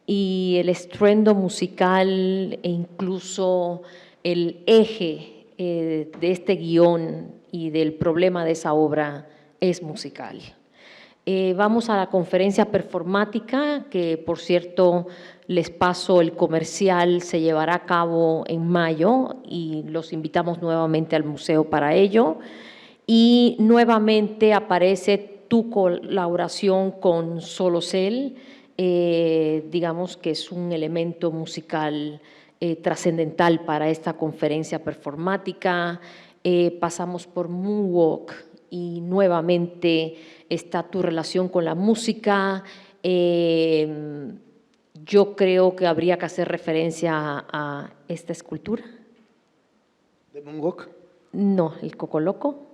y el estruendo musical e incluso el eje de este guión y del problema de esa obra es musical. Vamos a la conferencia performática, que por cierto les paso el comercial, se llevará a cabo en mayo y los invitamos nuevamente al museo para ello. Y nuevamente aparece tu colaboración con Solocel, digamos que es un elemento musical trascendental para esta conferencia performática. Pasamos por Moonwalk y nuevamente está tu relación con la música. Yo creo que habría que hacer referencia a esta escultura. ¿De Moonwalk? No, el Cocoloco.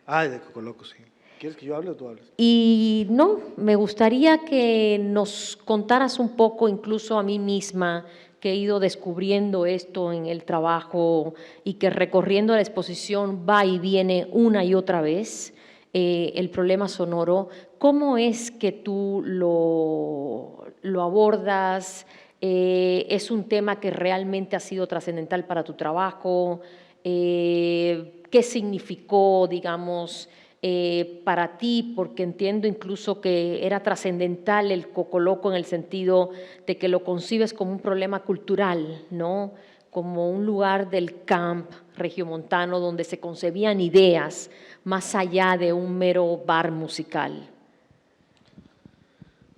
Ah, de Cocoloco, sí. ¿Quieres que yo hable o tú hables? Y no, me gustaría que nos contaras un poco, incluso a mí misma, que he ido descubriendo esto en el trabajo y que recorriendo la exposición va y viene una y otra vez, el problema sonoro. ¿Cómo es que tú lo abordas? ¿Es un tema que realmente ha sido trascendental para tu trabajo? ¿Qué significó, digamos, para ti? Porque entiendo incluso que era trascendental el Cocoloco en el sentido de que lo concibes como un problema cultural, ¿no? Como un lugar del camp regiomontano donde se concebían ideas más allá de un mero bar musical.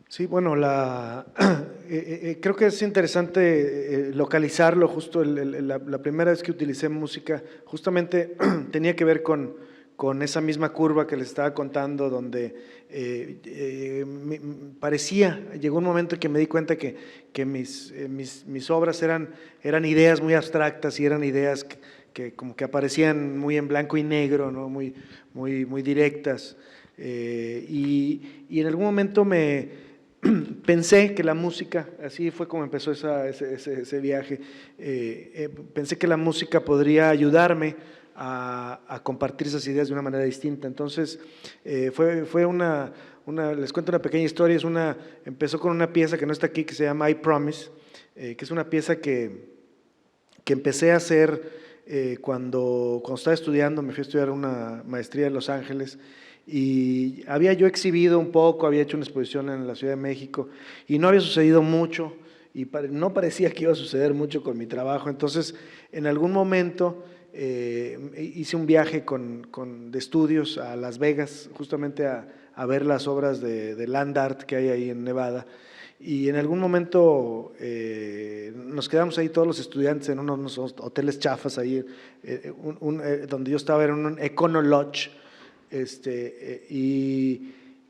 Sí, bueno, creo que es interesante localizarlo. Justo la primera vez que utilicé música, justamente tenía que ver con esa misma curva que les estaba contando, donde llegó un momento que me di cuenta que mis obras eran ideas muy abstractas y eran ideas que como que aparecían muy en blanco y negro, ¿no? muy directas. Y en algún momento pensé que la música, así fue como empezó ese viaje, pensé que la música podría ayudarme a compartir esas ideas de una manera distinta. Entonces, les cuento una pequeña historia. Empezó con una pieza que no está aquí, que se llama I Promise, que es una pieza que empecé a hacer cuando estaba estudiando. Me fui a estudiar una maestría en Los Ángeles y había yo exhibido un poco, había hecho una exposición en la Ciudad de México y no había sucedido mucho y no parecía que iba a suceder mucho con mi trabajo. Entonces, en algún momento hice un viaje de estudios a Las Vegas, justamente a ver las obras de land art que hay ahí en Nevada. Y en algún momento nos quedamos ahí todos los estudiantes en unos hoteles chafas ahí, donde yo estaba en un Econo Lodge. Y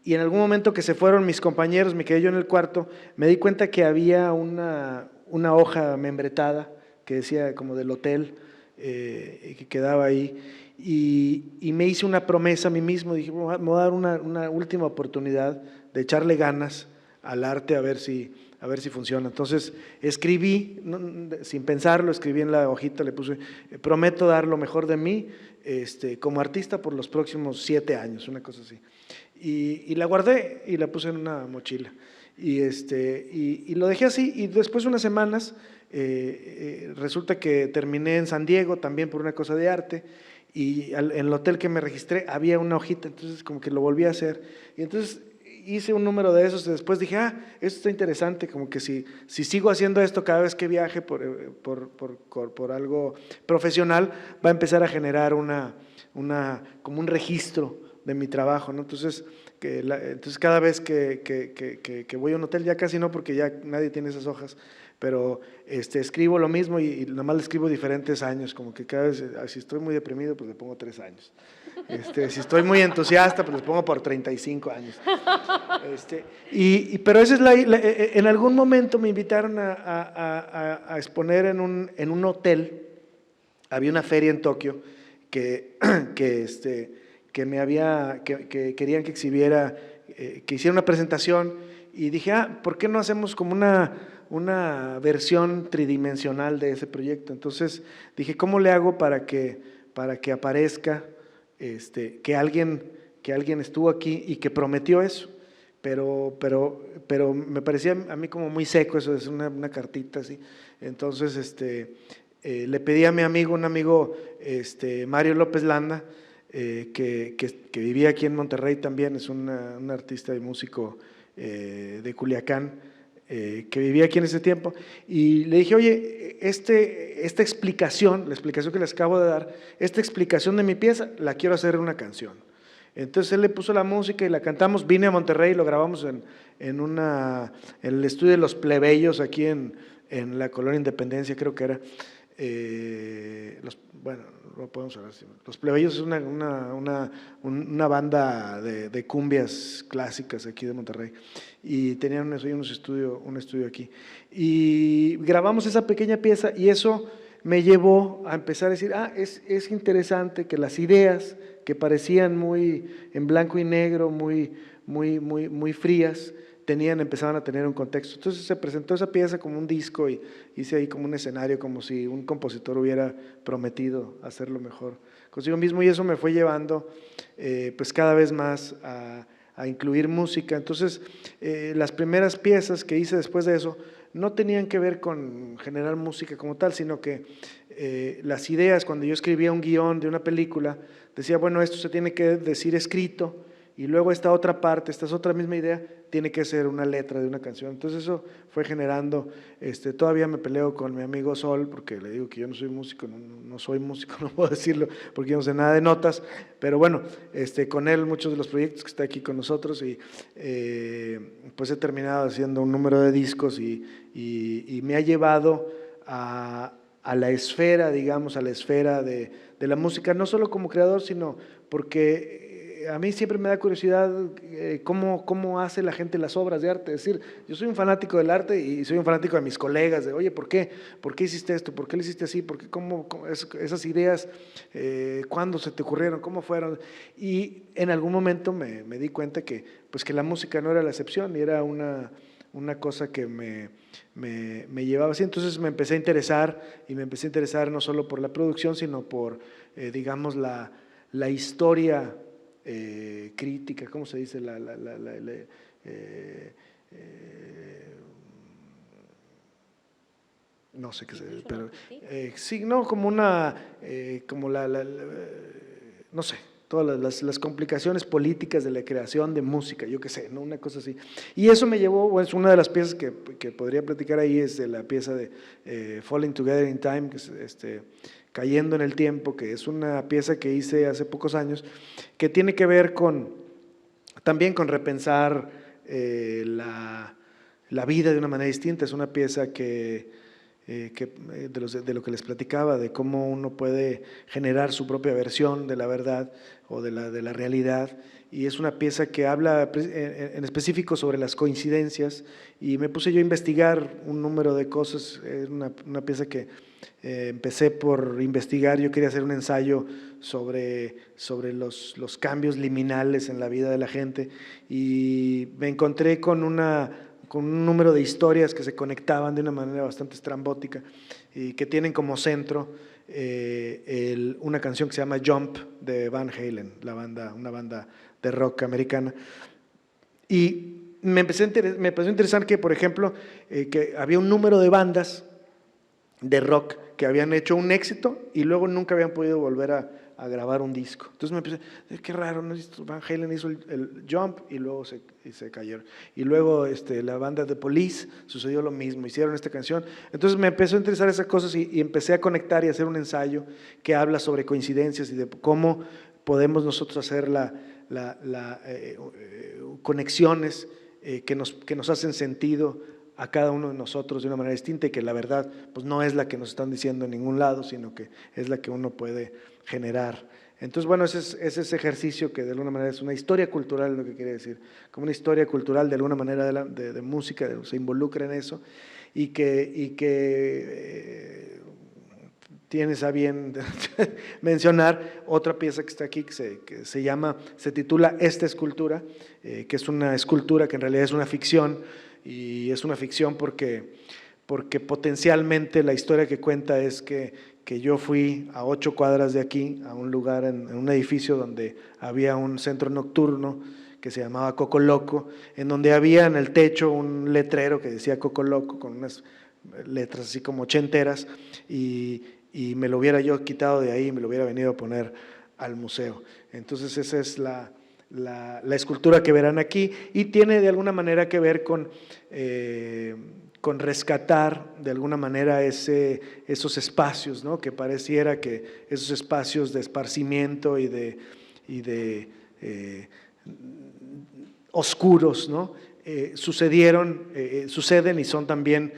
en algún momento que se fueron mis compañeros, me quedé yo en el cuarto, me di cuenta que había una hoja membretada que decía como del hotel, que quedaba ahí, y me hice una promesa a mí mismo. Dije, me voy a dar una última oportunidad de echarle ganas al arte a ver si funciona. Entonces escribí, sin pensarlo, escribí en la hojita, le puse, prometo dar lo mejor de mí como artista por los próximos 7 años, una cosa así. Y la guardé y la puse en una mochila. Y lo dejé así, y después de unas semanas resulta que terminé en San Diego también por una cosa de arte, y en el hotel que me registré había una hojita, entonces como que lo volví a hacer, y entonces hice un número de esos, y después dije, esto está interesante, como que si sigo haciendo esto cada vez que viaje por algo profesional, va a empezar a generar como un registro de mi trabajo, ¿no? Entonces cada vez que voy a un hotel, ya casi no, porque ya nadie tiene esas hojas, pero escribo lo mismo y nada más le escribo diferentes años, como que cada vez, si estoy muy deprimido, pues le pongo 3 años. Si estoy muy entusiasta, pues les pongo por 35 años. Pero esa es en algún momento me invitaron a exponer en un hotel. Había una feria en Tokio que querían que exhibiera, que hiciera una presentación, y dije, ¿por qué no hacemos como una versión tridimensional de ese proyecto? Entonces dije, ¿cómo le hago para que aparezca que alguien estuvo aquí y que prometió eso? Pero me parecía a mí como muy seco eso, es una cartita así. Entonces le pedí a un amigo Mario López Landa, que vivía aquí en Monterrey también, es un artista y músico de Culiacán, que vivía aquí en ese tiempo, y le dije, oye, esta explicación, la explicación que les acabo de dar, esta explicación de mi pieza, la quiero hacer en una canción. Entonces él le puso la música y la cantamos, vine a Monterrey y lo grabamos en el estudio de Los Plebeyos, aquí en la Colonia Independencia, creo que era. Bueno, no podemos hablar así. Los Plebeyos es una banda de cumbias clásicas aquí de Monterrey, y tenían un estudio aquí, y grabamos esa pequeña pieza, y eso me llevó a empezar a decir, es interesante que las ideas que parecían muy en blanco y negro, muy frías, empezaban a tener un contexto. Entonces se presentó esa pieza como un disco, y hice ahí como un escenario, como si un compositor hubiera prometido hacerlo mejor consigo mismo, y eso me fue llevando pues cada vez más a incluir música. Entonces las primeras piezas que hice después de eso no tenían que ver con generar música como tal, sino que las ideas, cuando yo escribía un guión de una película, decía, bueno, esto se tiene que decir escrito, y luego esta otra parte, esta es otra misma idea, tiene que ser una letra de una canción. Entonces eso fue generando, todavía me peleo con mi amigo Sol, porque le digo que yo no soy músico, no soy músico, no puedo decirlo, porque yo no sé nada de notas, pero bueno, con él muchos de los proyectos que está aquí con nosotros, y pues he terminado haciendo un número de discos, y me ha llevado a la esfera, digamos, a la esfera de la música, no solo como creador, sino porque a mí siempre me da curiosidad cómo hace la gente las obras de arte. Es decir, yo soy un fanático del arte y soy un fanático de mis colegas, de, oye, ¿por qué? ¿Por qué hiciste esto? ¿Por qué lo hiciste así? ¿Cómo esas ideas, cuándo se te ocurrieron? ¿Cómo fueron? Y en algún momento me di cuenta que la música no era la excepción, y era una cosa que me llevaba así. Entonces me empecé a interesar, y me empecé a interesar no solo por la producción, sino por, digamos, la historia crítica, ¿cómo se dice? No sé qué se dice, pero sí, no, como como no sé, todas las complicaciones políticas de la creación de música, yo qué sé, ¿no? Una cosa así. Y eso me llevó, es una de las piezas que podría platicar ahí, es de la pieza de Falling Together in Time, que es Cayendo en el Tiempo, que es una pieza que hice hace pocos años, que tiene que ver también con repensar la vida de una manera distinta. Es una pieza de lo que les platicaba, de cómo uno puede generar su propia versión de la verdad o de la realidad, y es una pieza que habla en específico sobre las coincidencias, y me puse yo a investigar un número de cosas. Es una pieza que empecé por investigar. Yo quería hacer un ensayo sobre los cambios liminales en la vida de la gente, y me encontré con un número de historias que se conectaban de una manera bastante estrambótica, y que tienen como centro una canción que se llama Jump de Van Halen, una banda de rock americana. Y me empezó a interesar que, por ejemplo, que había un número de bandas de rock que habían hecho un éxito y luego nunca habían podido volver a grabar un disco. Entonces me empecé, qué raro, ¿no? Van Halen hizo el Jump y luego se cayeron. Y luego la banda de Police sucedió lo mismo, hicieron esta canción. Entonces me empezó a interesar esas cosas y empecé a conectar y hacer un ensayo que habla sobre coincidencias y de cómo podemos nosotros hacer conexiones que nos hacen sentido a cada uno de nosotros de una manera distinta y que la verdad pues no es la que nos están diciendo en ningún lado, sino que es la que uno puede generar. Entonces, bueno, es ese ejercicio que de alguna manera es una historia cultural, lo que quiere decir, como una historia cultural de alguna manera de música, se involucra en eso y que tienes a bien mencionar otra pieza que está aquí que se titula Esta Escultura, que es una escultura que en realidad es una ficción. Y es una ficción porque potencialmente la historia que cuenta es que yo fui a 8 cuadras de aquí, a un lugar, en un edificio donde había un centro nocturno que se llamaba Coco Loco, en donde había en el techo un letrero que decía Coco Loco, con unas letras así como ochenteras, y me lo hubiera yo quitado de ahí y me lo hubiera venido a poner al museo. Entonces esa es la escultura que verán aquí y tiene de alguna manera que ver con rescatar de alguna manera esos espacios, ¿no? Que pareciera que esos espacios de esparcimiento y de oscuros, ¿no? Suceden y son también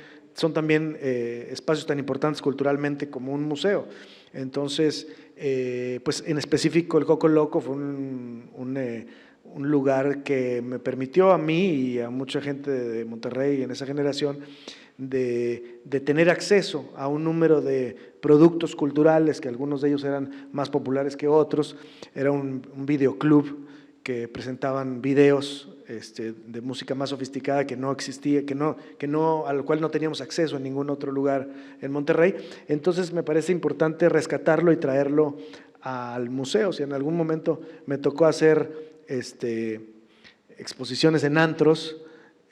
espacios tan importantes culturalmente como un museo. Entonces, pues en específico el Coco Loco fue un lugar que me permitió a mí y a mucha gente de Monterrey en esa generación de tener acceso a un número de productos culturales, que algunos de ellos eran más populares que otros. Era un videoclub que presentaban videos de música más sofisticada que no existía, al cual no teníamos acceso en ningún otro lugar en Monterrey. Entonces me parece importante rescatarlo y traerlo al museo. Si en algún momento me tocó hacer exposiciones en antros,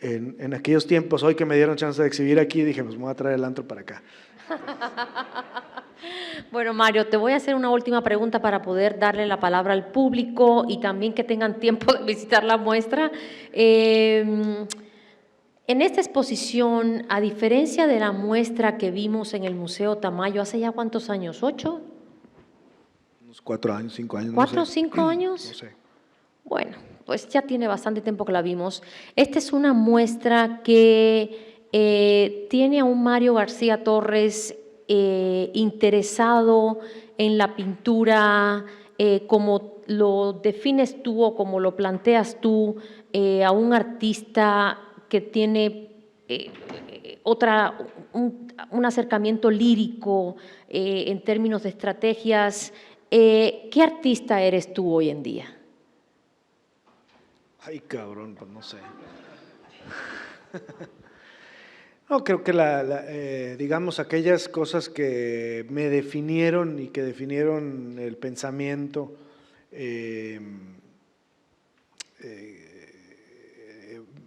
en aquellos tiempos, hoy que me dieron chance de exhibir aquí, dije, pues me voy a traer el antro para acá. Bueno, Mario, te voy a hacer una última pregunta para poder darle la palabra al público y también que tengan tiempo de visitar la muestra. En esta exposición, a diferencia de la muestra que vimos en el Museo Tamayo, ¿hace ya cuántos años? ¿8? Unos 4 años, 5 años. ¿4 no o sé. 5 años? No sé. Bueno, pues ya tiene bastante tiempo que la vimos. Esta es una muestra que tiene a un Mario García Torres interesado en la pintura, como lo defines tú o como lo planteas tú, a un artista que tiene un acercamiento lírico en términos de estrategias. ¿Qué artista eres tú hoy en día? Ay, cabrón, pues no sé. No, creo que digamos, aquellas cosas que me definieron y que definieron el pensamiento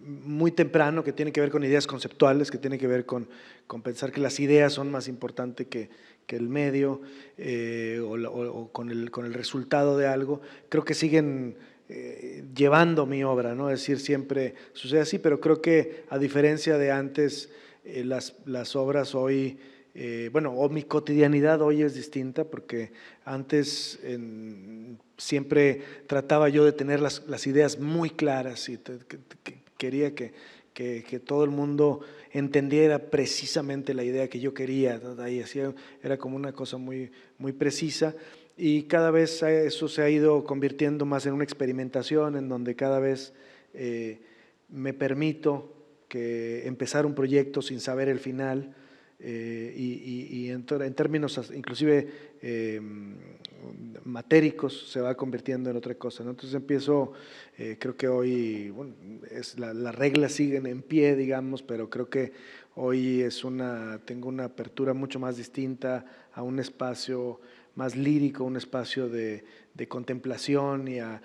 muy temprano, que tiene que ver con ideas conceptuales, que tiene que ver con pensar que las ideas son más importantes que el medio o con el resultado de algo, creo que siguen llevando mi obra, ¿no? Es decir, siempre sucede así, pero creo que a diferencia de antes, las obras hoy, o mi cotidianidad hoy es distinta, porque antes siempre trataba yo de tener las ideas muy claras y quería que todo el mundo entendiera precisamente la idea que yo quería, ahí era como una cosa muy, muy precisa. Y cada vez eso se ha ido convirtiendo más en una experimentación en donde cada vez me permito empezar un proyecto sin saber el final, y en términos inclusive matéricos se va convirtiendo en otra cosa, ¿no? Entonces empiezo, creo que hoy, bueno, las reglas siguen en pie, digamos, pero creo que hoy tengo una apertura mucho más distinta a un espacio más lírico, un espacio de contemplación y a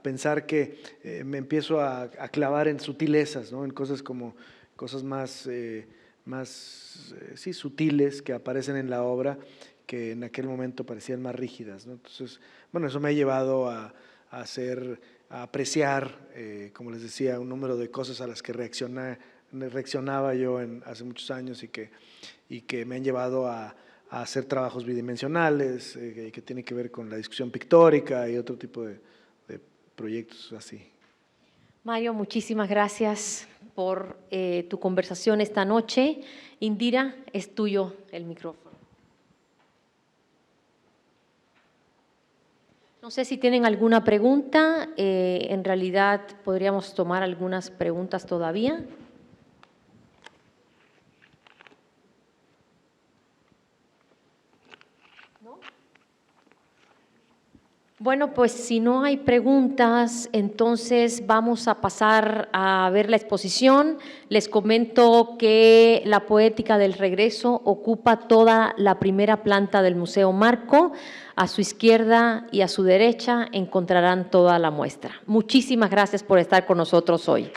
pensar que me empiezo a clavar en sutilezas, ¿no? En cosas más sutiles que aparecen en la obra, que en aquel momento parecían más rígidas, ¿no? Entonces, bueno, eso me ha llevado a apreciar, como les decía, un número de cosas a las que reaccionaba yo hace muchos años y que me han llevado a hacer trabajos bidimensionales, que tiene que ver con la discusión pictórica y otro tipo de proyectos así. Mario, muchísimas gracias por tu conversación esta noche. Indira, es tuyo el micrófono. No sé si tienen alguna pregunta. En realidad podríamos tomar algunas preguntas todavía. Bueno, pues si no hay preguntas, entonces vamos a pasar a ver la exposición. Les comento que la Poética del Regreso ocupa toda la primera planta del Museo Marco. A su izquierda y a su derecha encontrarán toda la muestra. Muchísimas gracias por estar con nosotros hoy.